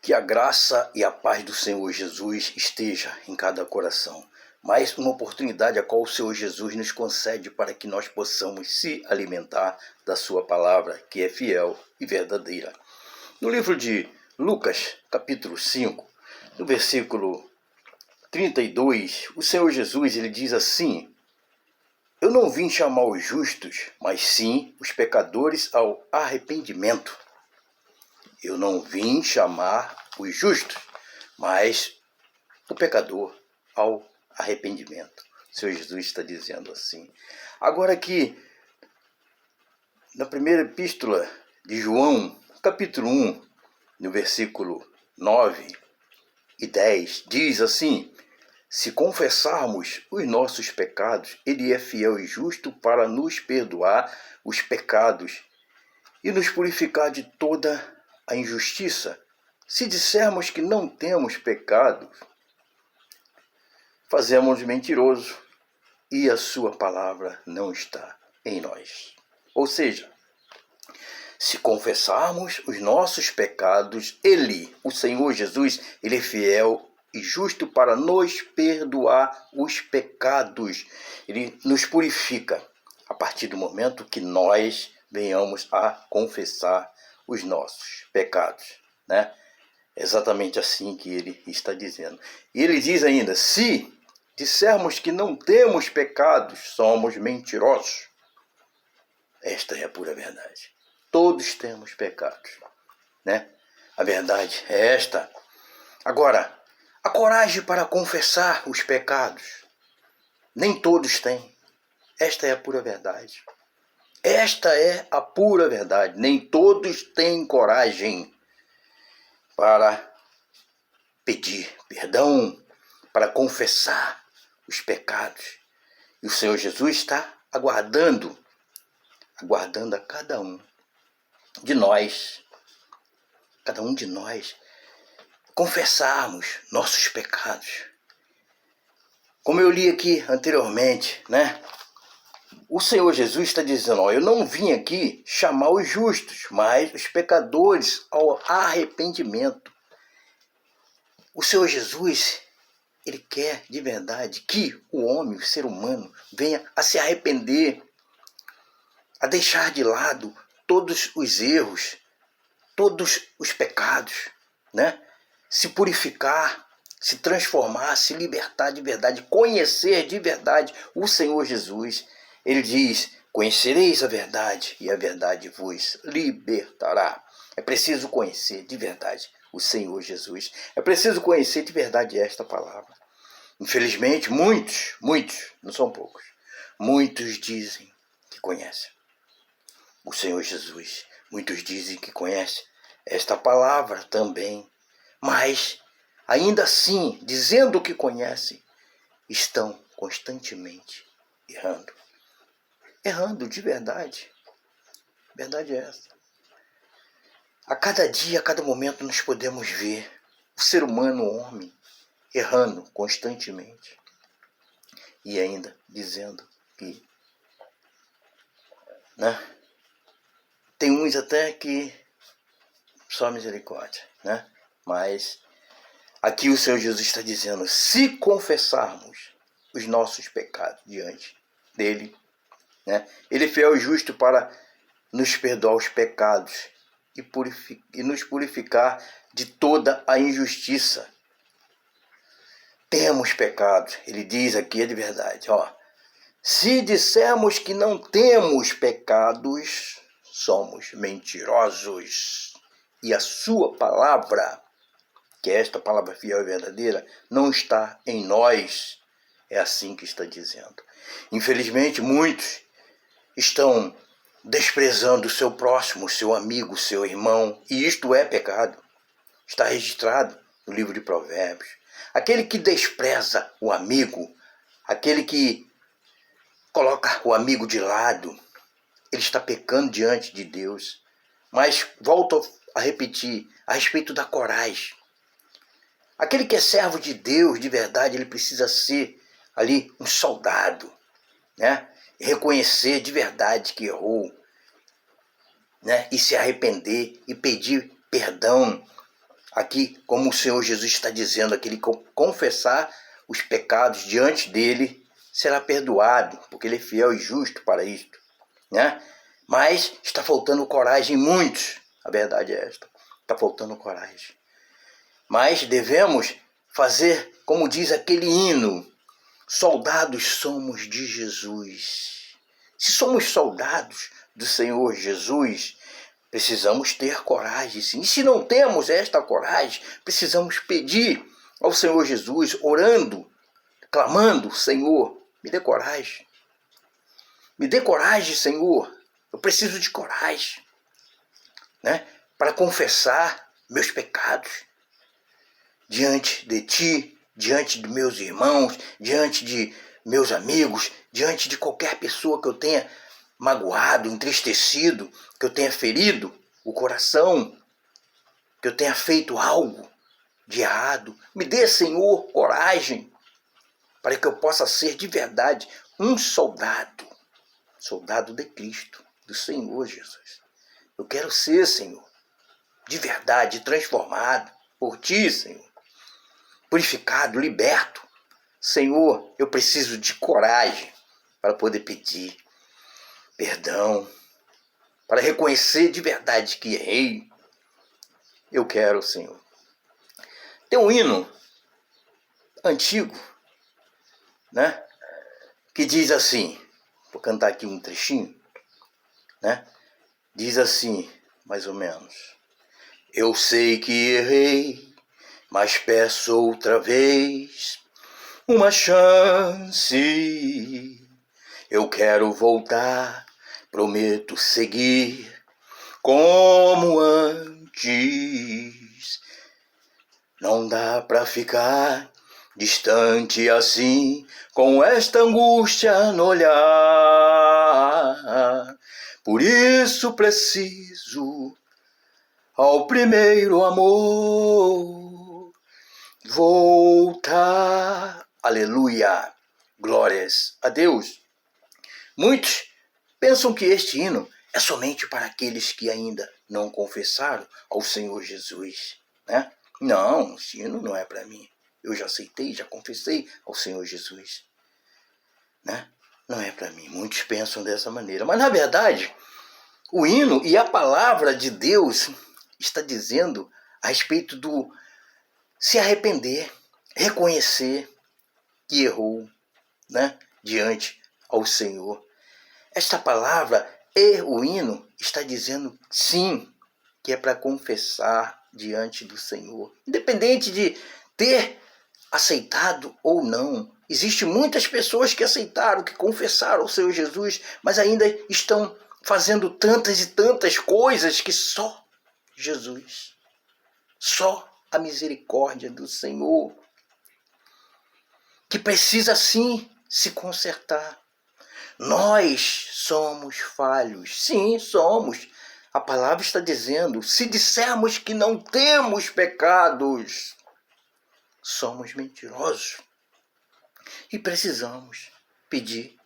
Que a graça e a paz do Senhor Jesus esteja em cada coração. Mais uma oportunidade a qual o Senhor Jesus nos concede para que nós possamos se alimentar da sua palavra, que é fiel e verdadeira. No livro de Lucas, capítulo 5, no versículo 32, o Senhor Jesus ele diz assim: Eu não vim chamar os justos, mas sim os pecadores ao arrependimento. Eu não vim chamar os justos, mas o pecador ao arrependimento. O Senhor Jesus está dizendo assim. Agora aqui, na primeira epístola de João, capítulo 1, no versículo 9 e 10, diz assim: Se confessarmos os nossos pecados, Ele é fiel e justo para nos perdoar os pecados e nos purificar de toda a injustiça. Se dissermos que não temos pecado, fazemos mentiroso e a sua palavra não está em nós. Ou seja, se confessarmos os nossos pecados, Ele, o Senhor Jesus, Ele é fiel e justo para nos perdoar os pecados. Ele nos purifica a partir do momento que nós venhamos a confessar os nossos pecados, né? É exatamente assim que ele está dizendo. E ele diz ainda: se dissermos que não temos pecados, somos mentirosos. Esta é a pura verdade. Todos temos pecados, né? A verdade é esta. Agora, a coragem para confessar os pecados, nem todos têm. Esta é a pura verdade. Esta é a pura verdade. Nem todos têm coragem para pedir perdão, para confessar os pecados. E o Senhor Jesus está aguardando a cada um de nós, confessarmos nossos pecados. Como eu li aqui anteriormente, né? O Senhor Jesus está dizendo: ó, eu não vim aqui chamar os justos, mas os pecadores ao arrependimento. O Senhor Jesus, Ele quer de verdade que o homem, o ser humano, venha a se arrepender, a deixar de lado todos os erros, todos os pecados, né? Se purificar, se transformar, se libertar de verdade, conhecer de verdade o Senhor Jesus. Ele diz: conhecereis a verdade e a verdade vos libertará. É preciso conhecer de verdade o Senhor Jesus. É preciso conhecer de verdade esta palavra. Infelizmente, muitos, não são poucos, muitos dizem que conhecem o Senhor Jesus. Muitos dizem que conhecem esta palavra também. Mas, ainda assim, dizendo que conhecem, estão constantemente errando. Errando de verdade. Verdade é essa. A cada dia, a cada momento, nós podemos ver o ser humano, o homem, errando constantemente. E ainda dizendo que, né? Tem uns até que só misericórdia, né? Mas aqui o Senhor Jesus está dizendo: se confessarmos os nossos pecados diante dele, né? Ele é fiel e justo para nos perdoar os pecados e nos purificar de toda a injustiça. Temos pecados, ele diz aqui, é de verdade, ó. Se dissermos que não temos pecados, somos mentirosos. E a sua palavra, que é esta palavra fiel e verdadeira, não está em nós. É assim que está dizendo. Infelizmente, muitos estão desprezando o seu próximo, o seu amigo, o seu irmão. E isto é pecado. Está registrado no livro de Provérbios. Aquele que despreza o amigo, aquele que coloca o amigo de lado, ele está pecando diante de Deus. Mas volto a repetir a respeito da coragem. Aquele que é servo de Deus de verdade, ele precisa ser ali um soldado, né? E reconhecer de verdade que errou, né? E se arrepender e pedir perdão Aqui, como o Senhor Jesus está dizendo, aquele que confessar os pecados diante dele será perdoado, porque ele é fiel e justo para isto, né? Mas está faltando coragem em muitos, a verdade é esta, está faltando coragem. Mas devemos fazer, como diz aquele hino, soldados somos de Jesus. Se somos soldados do Senhor Jesus, precisamos ter coragem, sim. E se não temos esta coragem, precisamos pedir ao Senhor Jesus, orando, clamando: Senhor, me dê coragem. Me dê coragem, Senhor. Eu preciso de coragem, né? Para confessar meus pecados diante de Ti, diante de meus irmãos, diante de meus amigos, diante de qualquer pessoa que eu tenha magoado, entristecido, que eu tenha ferido o coração, que eu tenha feito algo de errado. Me dê, Senhor, coragem, para que eu possa ser de verdade um soldado de Cristo, do Senhor Jesus. Eu quero ser, Senhor, de verdade, transformado por Ti, Senhor, purificado, liberto. Senhor, eu preciso de coragem para poder pedir perdão, para reconhecer de verdade que errei. Eu quero, Senhor. Tem um hino antigo, né, que diz assim, vou cantar aqui um trechinho, né? Diz assim, mais ou menos: eu sei que errei, mas peço outra vez uma chance. Eu quero voltar, prometo seguir como antes. Não dá pra ficar distante assim, com esta angústia no olhar. Por isso preciso ao primeiro amor voltar. Aleluia! Glórias a Deus! Muitos pensam que este hino é somente para aqueles que ainda não confessaram ao Senhor Jesus, né? Não, esse hino não é para mim. Eu já aceitei, já confessei ao Senhor Jesus, né? Não é para mim. Muitos pensam dessa maneira. Mas, na verdade, o hino e a palavra de Deus está dizendo a respeito do se arrepender, reconhecer que errou, né? Diante ao Senhor. Esta palavra e o hino está dizendo sim, que é para confessar diante do Senhor. Independente de ter aceitado ou não. Existem muitas pessoas que aceitaram, que confessaram o Senhor Jesus, mas ainda estão fazendo tantas e tantas coisas que só Jesus, só a misericórdia do Senhor, que precisa sim se consertar. Nós somos falhos. Sim, somos. A palavra está dizendo, se dissermos que não temos pecados, somos mentirosos. E precisamos pedir,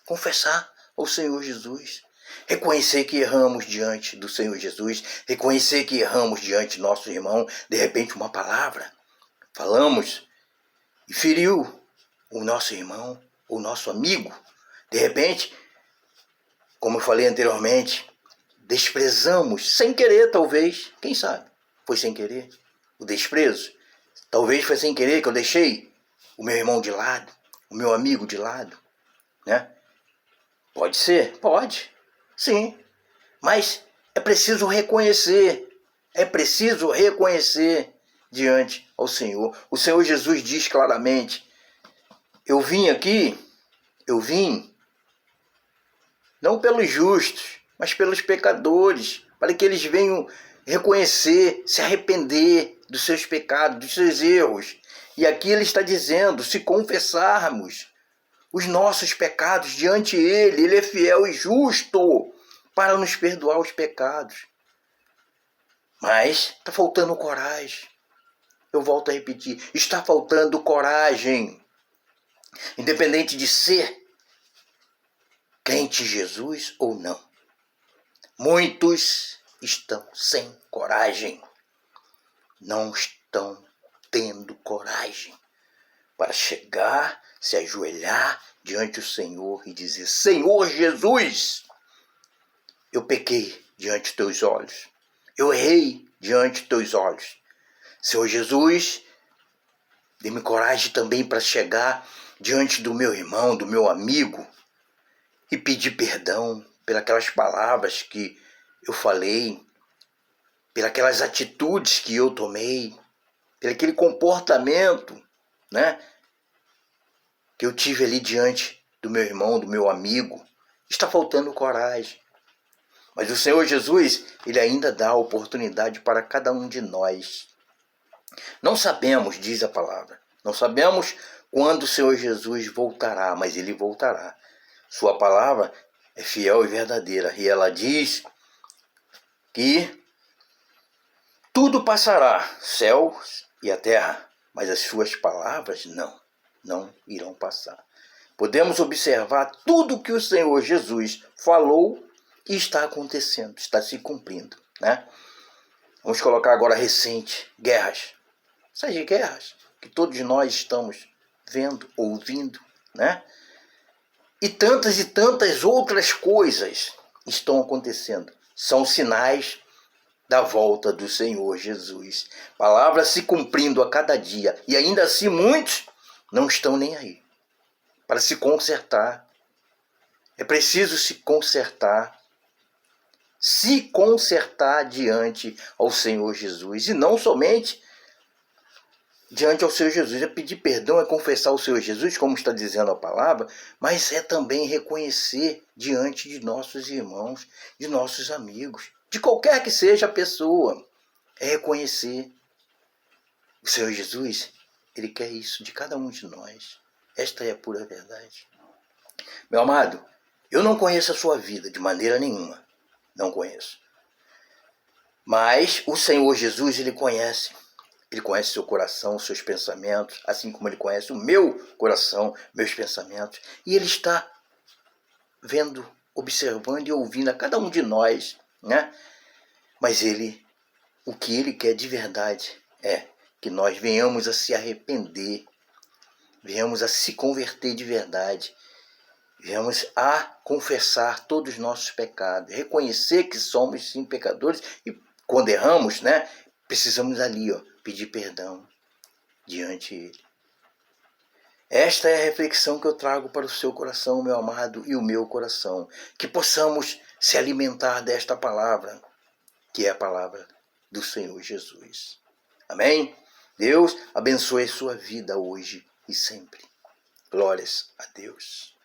confessar ao Senhor Jesus. Reconhecer que erramos diante do Senhor Jesus. Reconhecer que erramos diante do nosso irmão. De repente, uma palavra. Falamos e feriu o nosso irmão, o nosso amigo. De repente, como eu falei anteriormente, desprezamos, sem querer talvez, quem sabe, foi sem querer, o desprezo. Talvez foi sem querer que eu deixei o meu irmão de lado, o meu amigo de lado, né? Pode ser? Pode, sim. Mas é preciso reconhecer diante ao Senhor. O Senhor Jesus diz claramente, eu vim não pelos justos, mas pelos pecadores, para que eles venham reconhecer, se arrepender dos seus pecados, dos seus erros. E aqui ele está dizendo, se confessarmos os nossos pecados diante dele, ele é fiel e justo para nos perdoar os pecados. Mas está faltando coragem. Eu volto a repetir, está faltando coragem. Independente de ser crente em Jesus ou não. Muitos estão sem coragem. não estão tendo coragem para chegar, se ajoelhar diante do Senhor e dizer: Senhor Jesus, eu pequei diante de teus olhos, eu errei diante de teus olhos. Senhor Jesus, dê-me coragem também para chegar diante do meu irmão, do meu amigo, e pedir perdão pelas palavras que eu falei, pelas atitudes que eu tomei, pelo aquele comportamento, né, que eu tive ali diante do meu irmão, do meu amigo. Está faltando coragem. Mas o Senhor Jesus, Ele ainda dá a oportunidade para cada um de nós. Não sabemos, diz a palavra, não sabemos quando o Senhor Jesus voltará, mas Ele voltará. Sua palavra é fiel e verdadeira, e ela diz que tudo passará, céu e a terra, mas as suas palavras não irão passar. Podemos observar tudo que o Senhor Jesus falou e está acontecendo, está se cumprindo, né? Vamos colocar agora recente, guerras. Essas guerras que todos nós estamos vendo, ouvindo, né? E tantas outras coisas estão acontecendo. São sinais da volta do Senhor Jesus. Palavra se cumprindo a cada dia. E ainda assim muitos não estão nem aí para se consertar. É preciso se consertar diante ao Senhor Jesus. E não somente diante ao Senhor Jesus. É pedir perdão, é confessar ao Senhor Jesus, como está dizendo a palavra, mas é também reconhecer diante de nossos irmãos, de nossos amigos, de qualquer que seja a pessoa. É reconhecer. O Senhor Jesus, Ele quer isso de cada um de nós. Esta é a pura verdade. Meu amado, eu não conheço a sua vida de maneira nenhuma. Não conheço. Mas o Senhor Jesus, Ele conhece. Ele conhece seu coração, seus pensamentos, assim como Ele conhece o meu coração, meus pensamentos. E Ele está vendo, observando e ouvindo a cada um de nós, né? Mas o que Ele quer de verdade é que nós venhamos a se arrepender, venhamos a se converter de verdade, venhamos a confessar todos os nossos pecados, reconhecer que somos sim pecadores e quando erramos, né, precisamos ali, pedir perdão diante dele. Esta é a reflexão que eu trago para o seu coração, meu amado, e o meu coração, que possamos se alimentar desta palavra, que é a palavra do Senhor Jesus. Amém? Deus abençoe a sua vida hoje e sempre. Glórias a Deus.